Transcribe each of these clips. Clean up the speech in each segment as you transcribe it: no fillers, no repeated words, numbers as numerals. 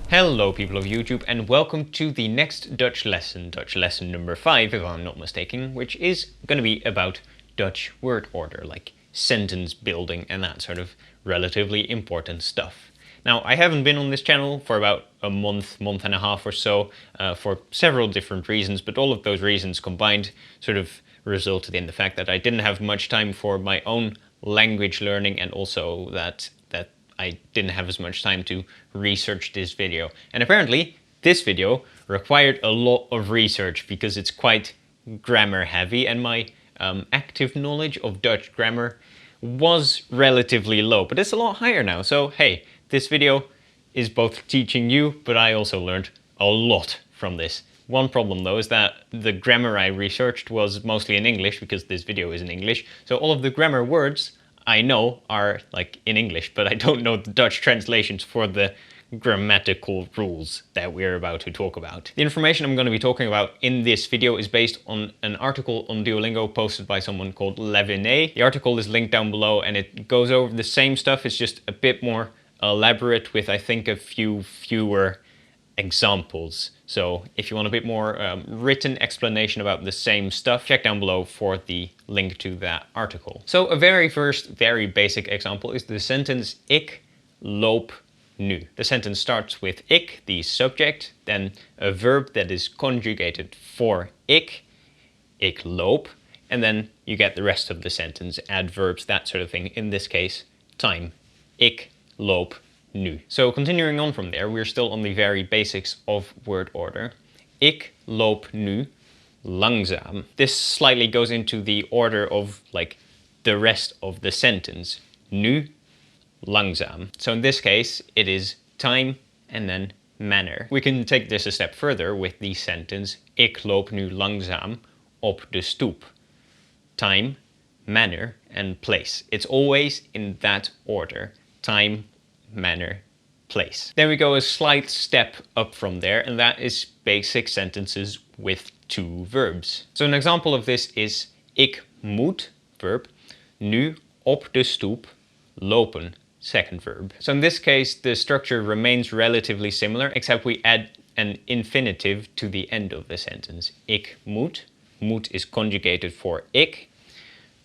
Hello people of YouTube and welcome to the next Dutch lesson number 5 if I'm not mistaken, which is going to be about Dutch word order, like sentence building and that sort of relatively important stuff. Now, I haven't been on this channel for about a month and a half or so for several different reasons, but all of those reasons combined sort of resulted in the fact that I didn't have much time for my own language learning, and also that I didn't have as much time to research this video. And apparently this video required a lot of research because it's quite grammar heavy, and my active knowledge of Dutch grammar was relatively low, but it's a lot higher now. So hey, this video is both teaching you, but I also learned a lot from this. One problem though is that the grammar I researched was mostly in English because this video is in English. So all of the grammar words I know are like in English, but I don't know the Dutch translations for the grammatical rules that we're about to talk about. The information I'm going to be talking about in this video is based on an article on Duolingo posted by someone called Levinet. The article is linked down below and it goes over the same stuff. It's just a bit more elaborate with, I think, a few fewer examples. So if you want a bit more written explanation about the same stuff, check down below for the link to that article. So a very basic example is the sentence Ik loop nu. The sentence starts with ik, the subject, then a verb that is conjugated for ik loop, and then you get the rest of the sentence, adverbs, that sort of thing. In this case, time. Ik loop nu. So continuing on from there, we're still on the very basics of word order. Ik loop nu langzaam. This slightly goes into the order of like the rest of the sentence. Nu langzaam. So in this case, it is time and then manner. We can take this a step further with the sentence Ik loop nu langzaam op de stoep. Time, manner, and place. It's always in that order. Time, manner, place. Then we go a slight step up from there, and that is basic sentences with two verbs. So an example of this is Ik moet, verb, nu op de stoep lopen, second verb. So in this case, the structure remains relatively similar, except we add an infinitive to the end of the sentence. Ik moet. Moet is conjugated for ik.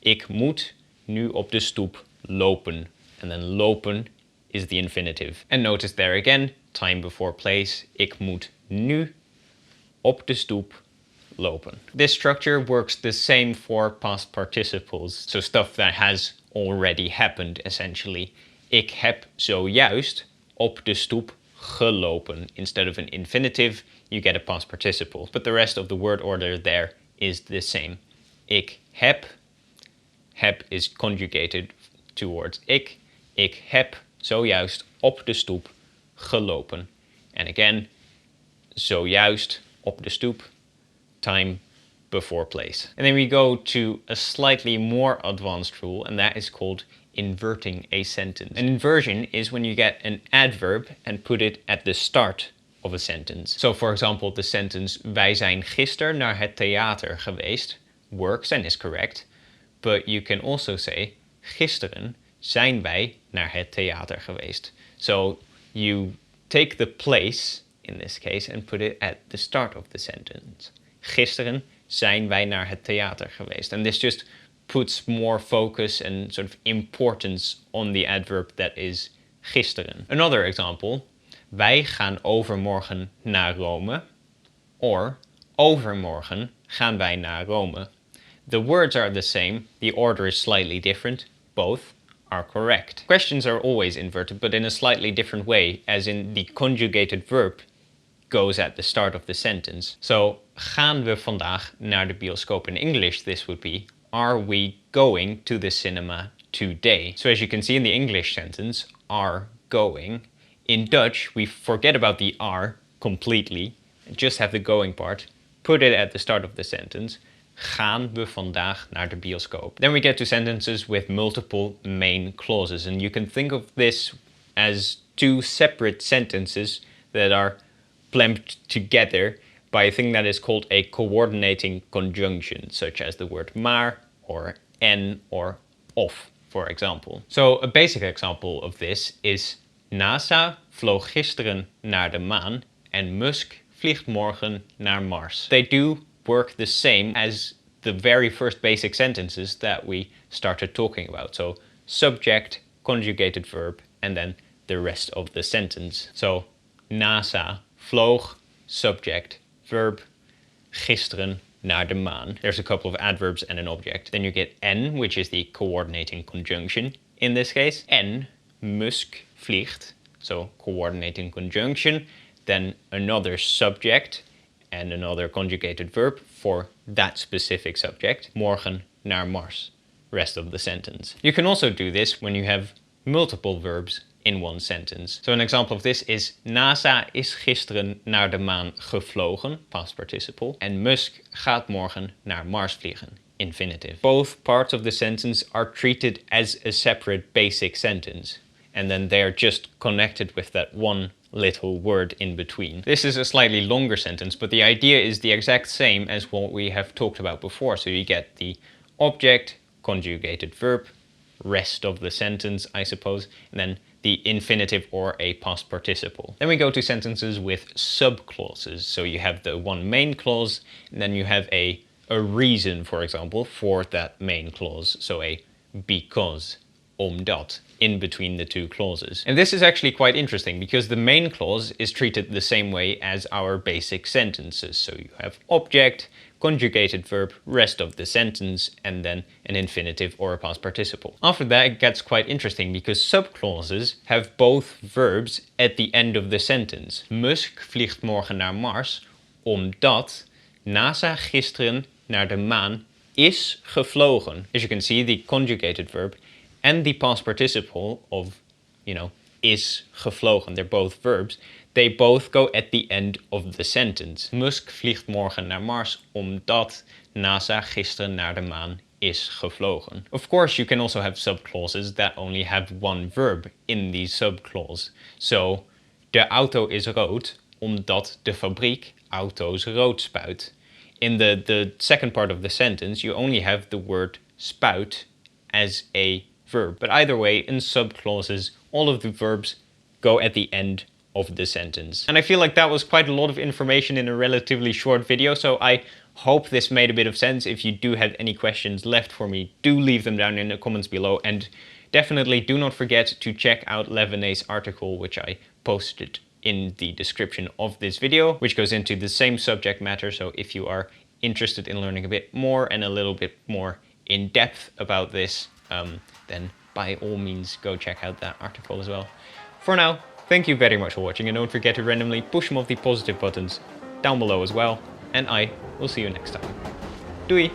Ik moet nu op de stoep lopen. And then lopen is the infinitive. And notice there again, time before place. Ik moet nu op de stoep lopen. This structure works the same for past participles. So stuff that has already happened, essentially. Ik heb zojuist op de stoep gelopen. Instead of an infinitive, you get a past participle. But the rest of the word order there is the same. Ik heb. Heb is conjugated towards ik. Ik heb zojuist op de stoep gelopen. And again, zojuist op de stoep, time before place. And then we go to a slightly more advanced rule, and that is called inverting a sentence. An inversion is when you get an adverb and put it at the start of a sentence. So for example, the sentence Wij zijn gisteren naar het theater geweest works and is correct, but you can also say Gisteren zijn wij naar het theater geweest. So you take the place, in this case, and put it at the start of the sentence. Gisteren zijn wij naar het theater geweest. And this just puts more focus and sort of importance on the adverb that is gisteren. Another example, wij gaan overmorgen naar Rome. Or, overmorgen gaan wij naar Rome. The words are the same, the order is slightly different, both are correct. Questions are always inverted, but in a slightly different way, as in the conjugated verb goes at the start of the sentence. So, gaan we vandaag naar de bioscoop? In English, this would be, are we going to the cinema today? So as you can see in the English sentence, are going. In Dutch, we forget about the are completely, and just have the going part, put it at the start of the sentence. Gaan we vandaag naar de bioscoop? Then we get to sentences with multiple main clauses, and you can think of this as two separate sentences that are clamped together by a thing that is called a coordinating conjunction, such as the word maar or en or of, for example. So a basic example of this is NASA vloog gisteren naar de maan en Musk vliegt morgen naar Mars. They do work the same as the very first basic sentences that we started talking about. So subject, conjugated verb, and then the rest of the sentence. So NASA vloog, subject, verb, gisteren naar de maan. There's a couple of adverbs and an object. Then you get en, which is the coordinating conjunction in this case. En, Musk vliegt, so coordinating conjunction. Then another subject and another conjugated verb for that specific subject. Morgen naar Mars. Rest of the sentence. You can also do this when you have multiple verbs in one sentence. So an example of this is NASA is gisteren naar de maan gevlogen, past participle, en Musk gaat morgen naar Mars vliegen, infinitive. Both parts of the sentence are treated as a separate basic sentence, and then they are just connected with that one little word in between. This is a slightly longer sentence, but the idea is the exact same as what we have talked about before. So you get the object, conjugated verb, rest of the sentence, I suppose, and then the infinitive or a past participle. Then we go to sentences with subclauses. So you have the one main clause, and then you have a reason, for example, for that main clause. So a because, omdat, in between the two clauses. And this is actually quite interesting because the main clause is treated the same way as our basic sentences. So you have object, conjugated verb, rest of the sentence, and then an infinitive or a past participle. After that, it gets quite interesting because subclauses have both verbs at the end of the sentence. Musk vliegt morgen naar Mars omdat NASA gisteren naar de maan is gevlogen. As you can see, the conjugated verb and the past participle of, is gevlogen, they're both verbs, they both go at the end of the sentence. Musk vliegt morgen naar Mars omdat NASA gisteren naar de maan is gevlogen. Of course, you can also have subclauses that only have one verb in the subclause. So, de auto is rood omdat de fabriek auto's rood spuit. In the second part of the sentence, you only have the word spuit as a verb. But either way, in subclauses, all of the verbs go at the end of the sentence. And I feel like that was quite a lot of information in a relatively short video, so I hope this made a bit of sense. If you do have any questions left for me, do leave them down in the comments below, and definitely do not forget to check out Levinet's article, which I posted in the description of this video, which goes into the same subject matter. So if you are interested in learning a bit more and a little bit more in depth about this, then by all means go check out that article as well. For now, thank you very much for watching, and don't forget to randomly push some of the positive buttons down below as well, and I will see you next time. Doei!